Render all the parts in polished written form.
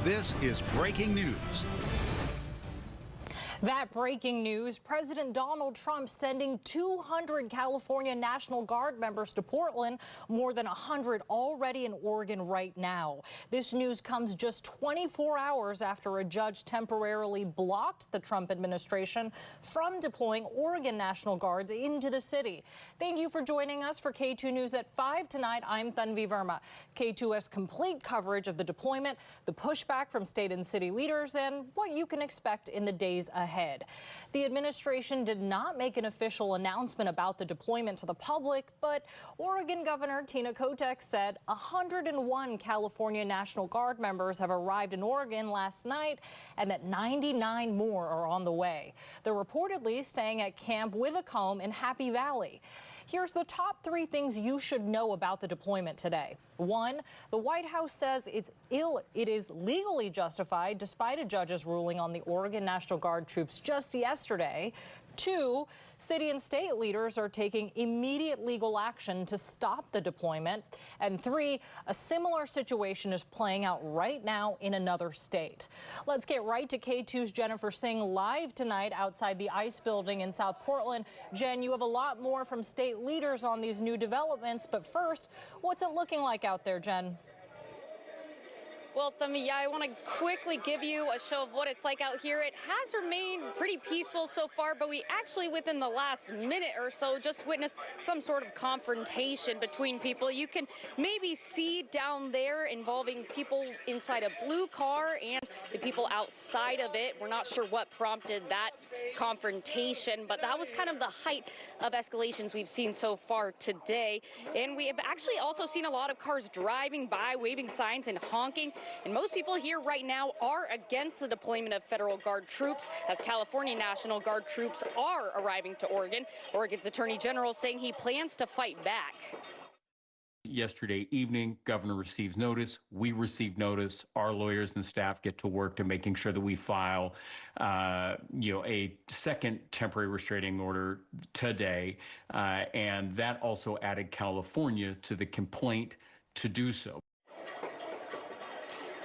This is breaking news. That breaking news, President Donald Trump sending 200 California National Guard members to Portland, more than 100 already in Oregon right now. This news comes just 24 hours after a judge temporarily blocked the Trump administration from deploying Oregon National Guards into the city. Thank you for joining us for K2 News at 5 tonight. I'm Tanvi Verma. K2 has complete coverage of the deployment, the pushback from state and city leaders, and what you can expect in the days ahead. The administration did not make an official announcement about the deployment to the public, but Oregon Governor Tina Kotek said 101 California National Guard members have arrived in Oregon last night and that 99 more are on the way. They're reportedly staying at Camp Withacombe in Happy Valley. Here's the top 3 things you should know about the deployment today. 1, the White House says it is legally justified despite a judge's ruling on the Oregon National Guard troops just yesterday. 2, city and state leaders are taking immediate legal action to stop the deployment. And 3, a similar situation is playing out right now in another state. Let's get right to K2's Jennifer Singh live tonight outside the ICE building in South Portland. Jen, you have a lot more from state leaders on these new developments. But first, what's it looking like out there, Jen? Well, Thummy, I want to quickly give you a show of what it's like out here. It has remained pretty peaceful so far, but we actually, within the last minute or so, just witnessed some sort of confrontation between people. You can maybe see down there involving people inside a blue car and the people outside of it. We're not sure what prompted that confrontation, but that was kind of the height of escalations we've seen so far today. And we have actually also seen a lot of cars driving by, waving signs and honking. And most people here right now are against the deployment of federal Guard troops, as California National Guard troops are arriving to Oregon. Oregon's Attorney General saying he plans to fight back. Yesterday evening, governor receives notice. We receive notice. Our lawyers and staff get to work to making sure that we file, a second temporary restraining order today. And that also added California to the complaint to do so.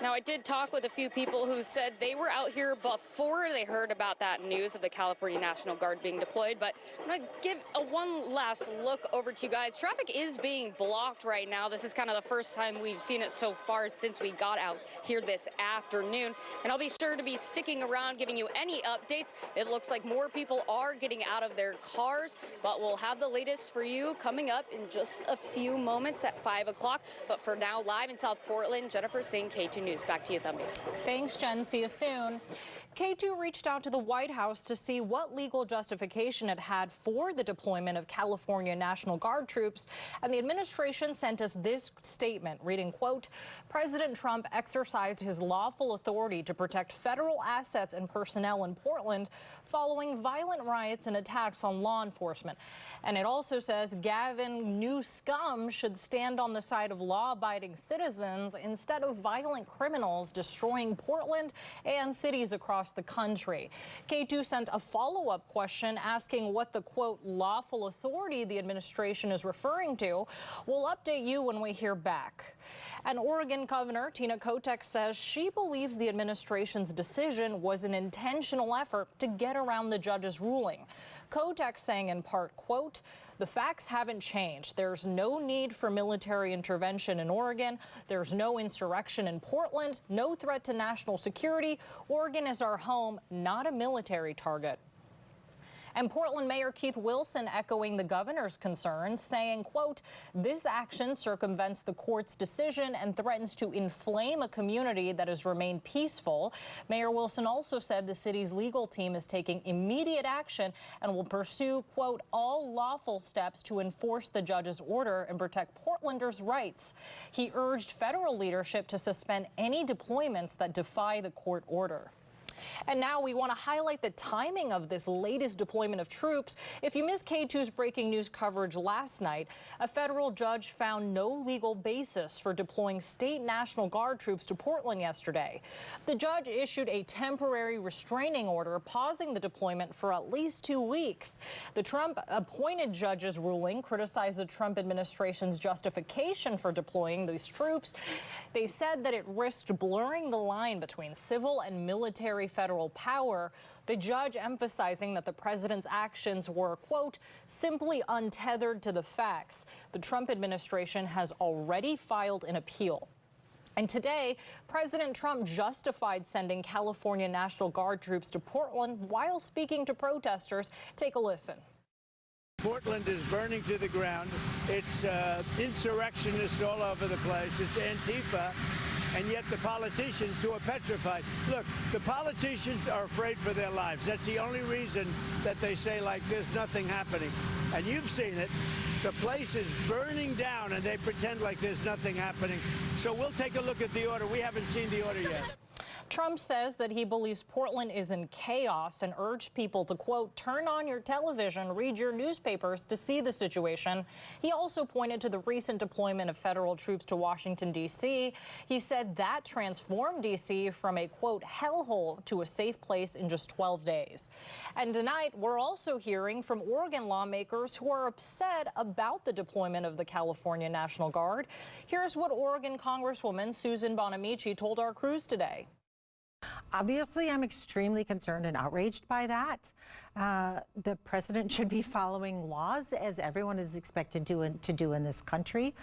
Now, I did talk with a few people who said they were out here before they heard about that news of the California National Guard being deployed. But I'm going to give one last look over to you guys. Traffic is being blocked right now. This is kind of the first time we've seen it so far since we got out here this afternoon. And I'll be sure to be sticking around, giving you any updates. It looks like more people are getting out of their cars, but we'll have the latest for you coming up in just a few moments at 5 o'clock. But for now, live in South Portland, Jennifer Singh, K2 News. Back to you, Thumby. Thanks, Jen. See you soon. K2 reached out to the White House to see what legal justification it had for the deployment of California National Guard troops, and the administration sent us this statement, reading, quote, President Trump exercised his lawful authority to protect federal assets and personnel in Portland following violent riots and attacks on law enforcement. And it also says Gavin Newsom should stand on the side of law-abiding citizens instead of violent criminals destroying Portland and cities across the country. K2 sent a follow-up question asking what the, quote, lawful authority the administration is referring to. We'll update you when we hear back. And Oregon Governor Tina Kotek says she believes the administration's decision was an intentional effort to get around the judge's ruling. Kotek saying in part, quote, the facts haven't changed. There's no need for military intervention in Oregon. There's no insurrection in Portland, no threat to national security. Oregon is our home, not a military target. And Portland Mayor Keith Wilson echoing the governor's concerns, saying, quote, this action circumvents the court's decision and threatens to inflame a community that has remained peaceful. Mayor Wilson also said the city's legal team is taking immediate action and will pursue, quote, all lawful steps to enforce the judge's order and protect Portlanders' rights. He urged federal leadership to suspend any deployments that defy the court order. And now we want to highlight the timing of this latest deployment of troops. If you missed K2's breaking news coverage last night, a federal judge found no legal basis for deploying state National Guard troops to Portland yesterday. The judge issued a temporary restraining order pausing the deployment for at least 2 weeks. The Trump-appointed judge's ruling criticized the Trump administration's justification for deploying these troops. They said that it risked blurring the line between civil and military federal power, the judge emphasizing that the president's actions were, quote, simply untethered to the facts. The Trump administration has already filed an appeal. And today, President Trump justified sending California National Guard troops to Portland while speaking to protesters. Take a listen. Portland is burning to the ground. It's insurrectionists all over the place. It's Antifa. And yet the politicians who are petrified. Look, the politicians are afraid for their lives. That's the only reason that they say, like, there's nothing happening. And you've seen it. The place is burning down, and they pretend like there's nothing happening. So we'll take a look at the order. We haven't seen the order yet. Trump says that he believes Portland is in chaos and urged people to, quote, turn on your television, read your newspapers to see the situation. He also pointed to the recent deployment of federal troops to Washington, D.C. He said that transformed D.C. from a, quote, hellhole to a safe place in just 12 days. And tonight, we're also hearing from Oregon lawmakers who are upset about the deployment of the California National Guard. Here's what Oregon Congresswoman Susan Bonamici told our crews today. Obviously, I'm extremely concerned and outraged by that. The president should be following laws, as everyone is expected to do in this country.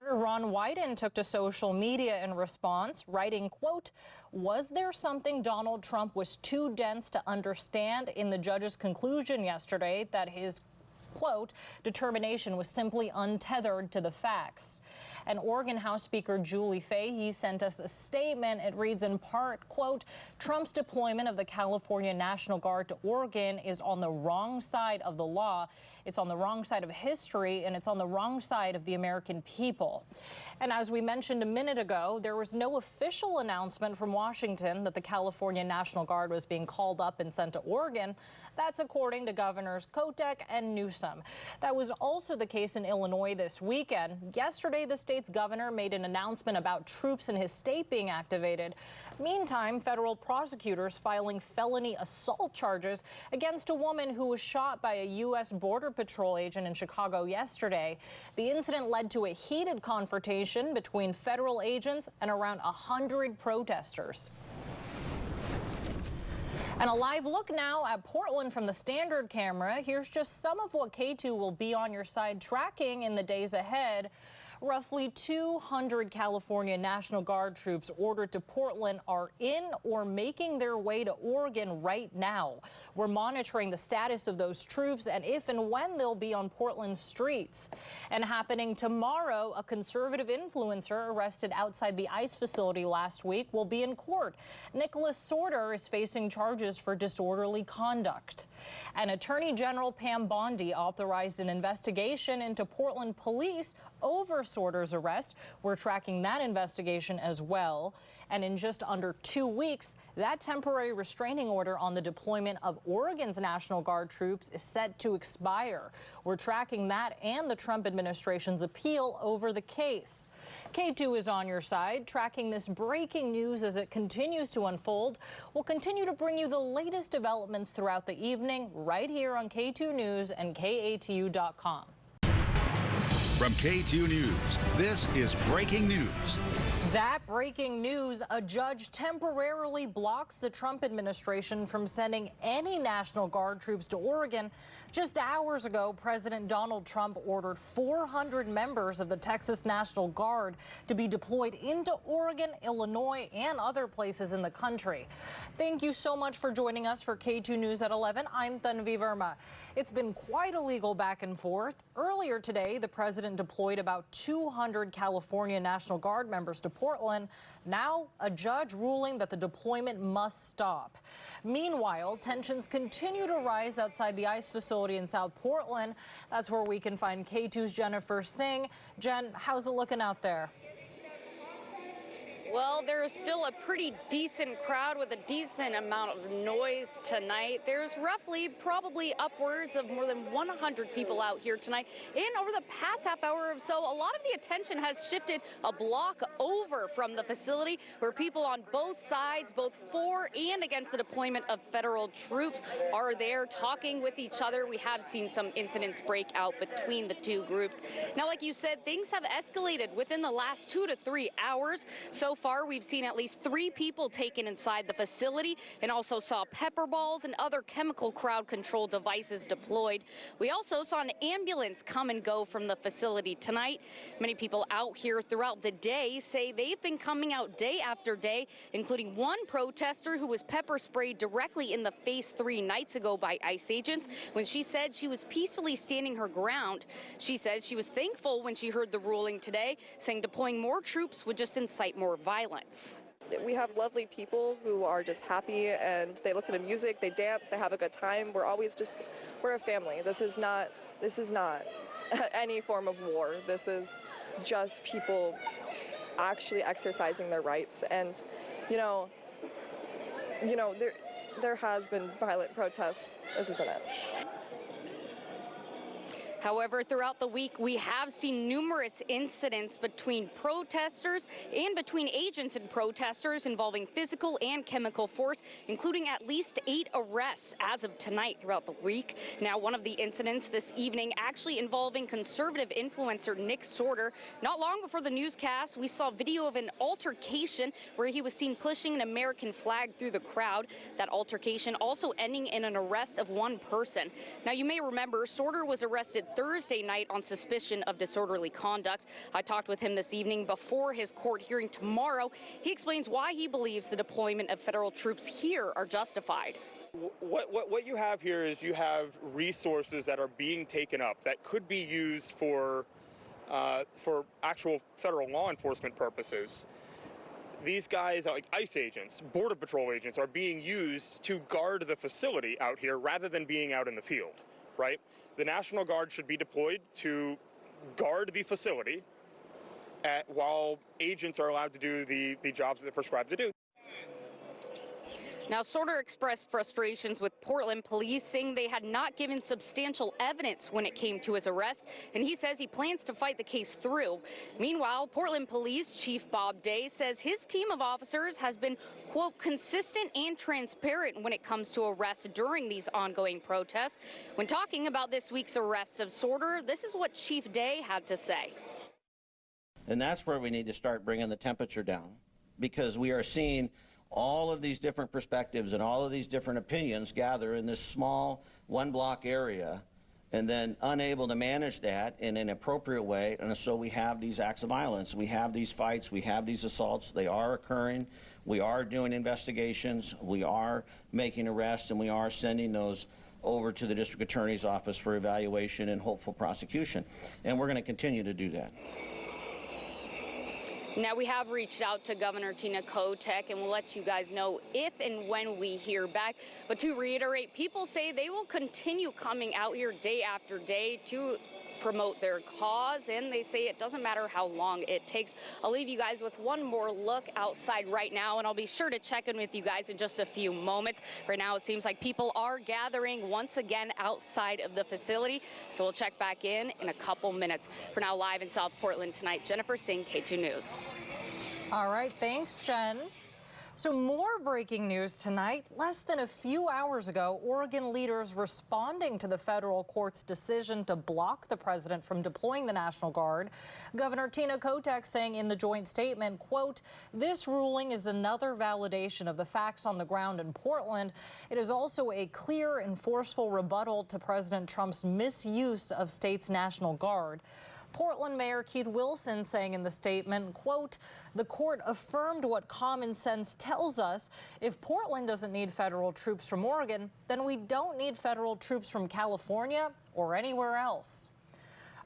Ron Wyden took to social media in response, writing, quote, was there something Donald Trump was too dense to understand in the judge's conclusion yesterday that his quote, determination was simply untethered to the facts? And Oregon House Speaker Julie Fahey sent us a statement. It reads in part, quote, Trump's deployment of the California National Guard to Oregon is on the wrong side of the law. It's on the wrong side of history, and it's on the wrong side of the American people. And as we mentioned a minute ago, there was no official announcement from Washington that the California National Guard was being called up and sent to Oregon. That's according to Governors Kotek and Newsom. That was also the case in Illinois this weekend. Yesterday, the state's governor made an announcement about troops in his state being activated. Meantime, federal prosecutors filing felony assault charges against a woman who was shot by a U.S. Border Patrol agent in Chicago yesterday. The incident led to a heated confrontation between federal agents and around 100 protesters. And a live look now at Portland from the Standard camera. Here's just some of what K2 will be on your side tracking in the days ahead. Roughly 200 California National Guard troops ordered to Portland are in or making their way to Oregon right now. We're monitoring the status of those troops and if and when they'll be on Portland's streets. And happening tomorrow, a conservative influencer arrested outside the ICE facility last week will be in court. Nicholas Sorter is facing charges for disorderly conduct. And Attorney General Pam Bondi authorized an investigation into Portland police over Sorter's arrest. We're tracking that investigation as well. And in just under 2 weeks, that temporary restraining order on the deployment of Oregon's National Guard troops is set to expire. We're tracking that and the Trump administration's appeal over the case. K2 is on your side, tracking this breaking news as it continues to unfold. We'll continue to bring you the latest developments throughout the evening right here on K2 News and KATU.com. From K2 News, this is breaking news. That breaking news, a judge temporarily blocks the Trump administration from sending any National Guard troops to Oregon. Just hours ago, President Donald Trump ordered 400 members of the Texas National Guard to be deployed into Oregon, Illinois, and other places in the country. Thank you so much for joining us for K2 News at 11. I'm Tanvi Verma. It's been quite a legal back and forth. Earlier today, the president deployed about 200 California National Guard members to Portland. Now, a judge ruling that the deployment must stop. Meanwhile, tensions continue to rise outside the ICE facility in South Portland. That's where we can find K2's Jennifer Singh. Jen, how's it looking out there? Well, there is still a pretty decent crowd with a decent amount of noise tonight. There's roughly probably upwards of more than 100 people out here tonight. And over the past half hour or so, a lot of the attention has shifted a block over from the facility where people on both sides, both for and against the deployment of federal troops, are there talking with each other. We have seen some incidents break out between the two groups. Now, like you said, things have escalated within the last 2 to 3 hours. So far, we've seen at least 3 people taken inside the facility and also saw pepper balls and other chemical crowd control devices deployed. We also saw an ambulance come and go from the facility tonight. Many people out here throughout the day say they've been coming out day after day, including one protester who was pepper sprayed directly in the face 3 nights ago by ICE agents when she said she was peacefully standing her ground. She says she was thankful when she heard the ruling today, saying deploying more troops would just incite more violence. We have lovely people who are just happy and they listen to music, they dance, they have a good time. We're a family. This is not any form of war. This is just people actually exercising their rights. And, there has been violent protests. This isn't it. However, throughout the week, we have seen numerous incidents between protesters and between agents and protesters involving physical and chemical force, including at least 8 arrests as of tonight throughout the week. Now, one of the incidents this evening actually involving conservative influencer Nick Sorter. Not long before the newscast, we saw video of an altercation where he was seen pushing an American flag through the crowd. That altercation also ending in an arrest of one person. Now, you may remember Sorter was arrested Thursday night on suspicion of disorderly conduct. I talked with him this evening before his court hearing tomorrow. He explains why he believes the deployment of federal troops here are justified. What you have here is you have resources that are being taken up that could be used for actual federal law enforcement purposes. These guys, like ICE agents, Border Patrol agents, are being used to guard the facility out here rather than being out in the field, right? The National Guard should be deployed to guard the facility while agents are allowed to do the jobs that they're prescribed to do. Now, Sorter expressed frustrations with Portland police, saying they had not given substantial evidence when it came to his arrest, and he says he plans to fight the case through. Meanwhile, Portland Police Chief Bob Day says his team of officers has been, quote, consistent and transparent when it comes to arrests during these ongoing protests. When talking about this week's arrests of Sorter, this is what Chief Day had to say. And that's where we need to start bringing the temperature down, because we are seeing all of these different perspectives and all of these different opinions gather in this small one-block area, and then unable to manage that in an appropriate way. And so we have these acts of violence. We have these fights. We have these assaults. They are occurring. We are doing investigations. We are making arrests, and we are sending those over to the district attorney's office for evaluation and hopeful prosecution. And we're going to continue to do that. Now, we have reached out to Governor Tina Kotek, and we'll let you guys know if and when we hear back. But to reiterate, people say they will continue coming out here day after day to promote their cause, and they say it doesn't matter how long it takes. I'll leave you guys with one more look outside right now, and I'll be sure to check in with you guys in just a few moments. Right now, it seems like people are gathering once again outside of the facility, so we'll check back in a couple minutes. For now, live in South Portland tonight, Jennifer Singh, K2 News. All right, thanks, Jen. So more breaking news tonight. Less than a few hours ago, Oregon leaders responding to the federal court's decision to block the president from deploying the National Guard. Governor Tina Kotek saying in the joint statement, quote, "This ruling is another validation of the facts on the ground in Portland. It is also a clear and forceful rebuttal to President Trump's misuse of state's National Guard." Portland Mayor Keith Wilson saying in the statement, quote, "The court affirmed what common sense tells us. If Portland doesn't need federal troops from Oregon, then we don't need federal troops from California or anywhere else."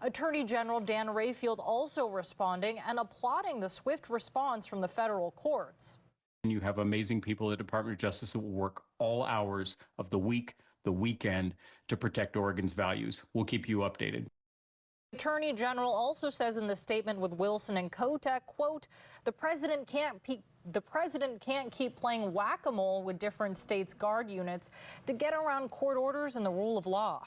Attorney General Dan Rayfield also responding and applauding the swift response from the federal courts. You have amazing people at the Department of Justice that will work all hours of the week, the weekend, to protect Oregon's values. We'll keep you updated. Attorney General also says in the statement with Wilson and Kotek, quote, the president can't keep playing whack-a-mole with different states' guard units to get around court orders and the rule of law.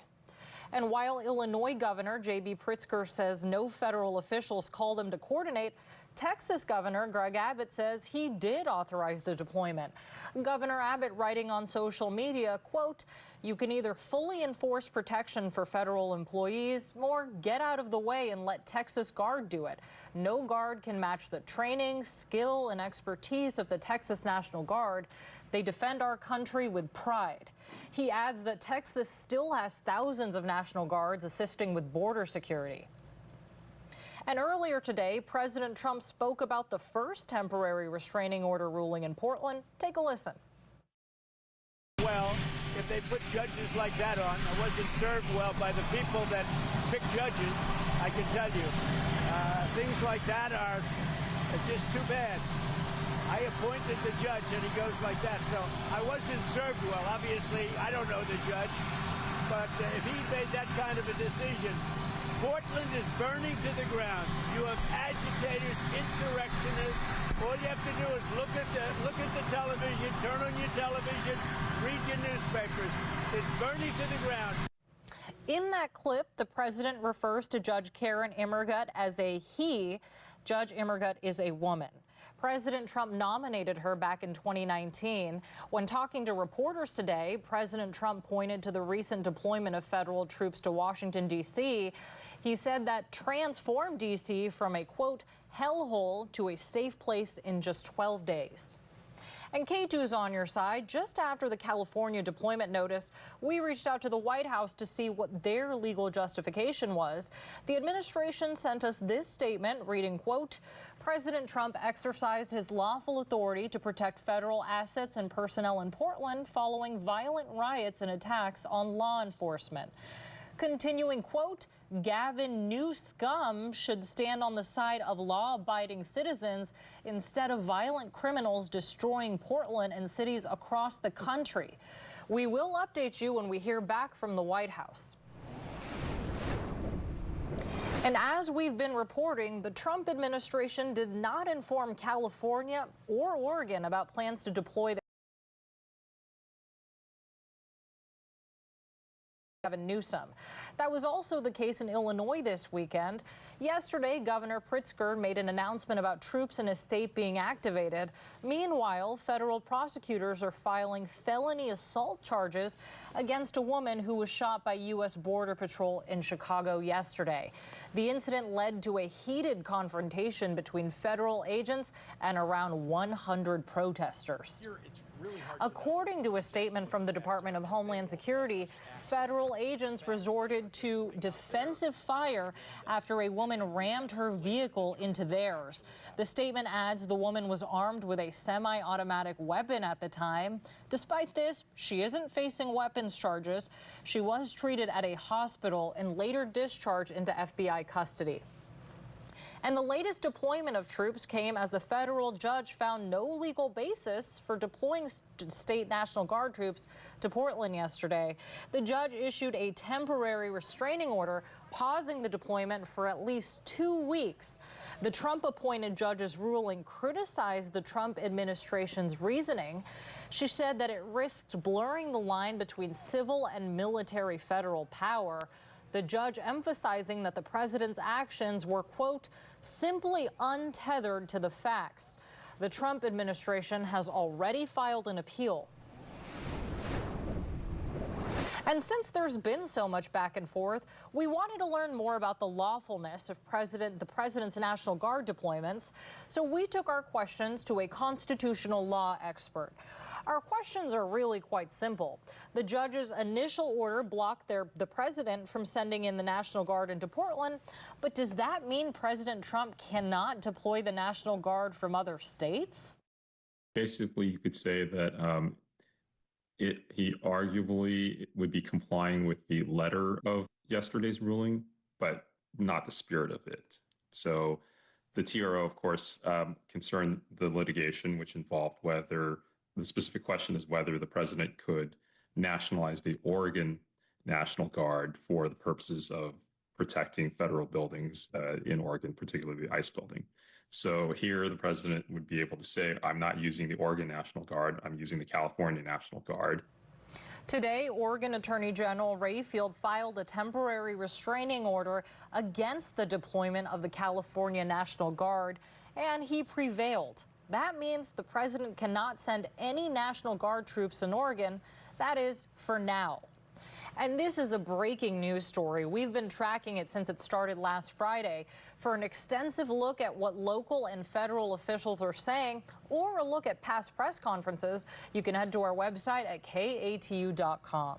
And while Illinois Governor J.B. Pritzker says no federal officials called him to coordinate, Texas Governor Greg Abbott says he did authorize the deployment. Governor Abbott writing on social media, quote, you can either fully enforce protection for federal employees or get out of the way and let Texas Guard do it. No guard can match the training, skill, and expertise of the Texas National Guard. They defend our country with pride. He adds that Texas still has thousands of National Guards assisting with border security. And earlier today, President Trump spoke about the first temporary restraining order ruling in Portland. Take a listen. Well, if they put judges like that on, I wasn't served well by the people that pick judges, I can tell you. Things like that are just too bad. I appointed the judge and he goes like that, so I wasn't served well. Obviously, I don't know the judge, but if he made that kind of a decision, Portland is burning to the ground. You have agitators, insurrectionists. All you have to do is look at the television, turn on your television, read your newspapers. It's burning to the ground. In that clip, the president refers to Judge Karen Immergut as a he. Judge Immergut is a woman. President Trump nominated her back in 2019. When talking to reporters today, President Trump pointed to the recent deployment of federal troops to Washington, D.C. He said that transformed D.C. from a, quote, hellhole to a safe place in just 12 days. And K2's on your side. Just after the California deployment notice, we reached out to the White House to see what their legal justification was. The administration sent us this statement reading, quote, President Trump exercised his lawful authority to protect federal assets and personnel in Portland following violent riots and attacks on law enforcement. Continuing, quote, Gavin Newsome should stand on the side of law-abiding citizens instead of violent criminals destroying Portland and cities across the country. We will update you when we hear back from the White House. And as we've been reporting, the Trump administration did not inform California or Oregon about plans to deploy Gavin Newsom. That was also the case in Illinois this weekend. Yesterday, Governor Pritzker made an announcement about troops in his state being activated. Meanwhile, federal prosecutors are filing felony assault charges against a woman who was shot by U.S. Border Patrol in Chicago yesterday. The incident led to a heated confrontation between federal agents and around 100 protesters. According to a statement from the Department of Homeland Security, federal agents resorted to defensive fire after a woman rammed her vehicle into theirs. The statement adds the woman was armed with a semi-automatic weapon at the time. Despite this, she isn't facing weapons charges. She was treated at a hospital and later discharged into FBI custody. And the latest deployment of troops came as a federal judge found no legal basis for deploying state National Guard troops to Portland yesterday. The judge issued a temporary restraining order, pausing the deployment for at least 2 weeks. The Trump-appointed judge's ruling criticized the Trump administration's reasoning. She said that it risked blurring the line between civil and military federal power. The judge emphasizing that the president's actions were, quote, simply untethered to the facts. The Trump administration has already filed an appeal. And since there's been so much back and forth, we wanted to learn more about the lawfulness of the president's National Guard deployments. So we took our questions to a constitutional law expert. Our questions are really quite simple. The judge's initial order blocked the president from sending in the National Guard into Portland, but does that mean President Trump cannot deploy the National Guard from other states? Basically, you could say that he arguably would be complying with the letter of yesterday's ruling, but not the spirit of it. So the TRO, of course, concerned the litigation, which involved whether the specific question is whether the president could nationalize the Oregon National Guard for the purposes of protecting federal buildings in Oregon, particularly the ICE building. So here the president would be able to say, I'm not using the Oregon National Guard, I'm using the California National Guard. Today, Oregon Attorney General Rayfield filed a temporary restraining order against the deployment of the California National Guard, and he prevailed. That means the president cannot send any National Guard troops in Oregon. That is, for now. And this is a breaking news story. We've been tracking it since it started last Friday. For an extensive look at what local and federal officials are saying, or a look at past press conferences, you can head to our website at KATU.com.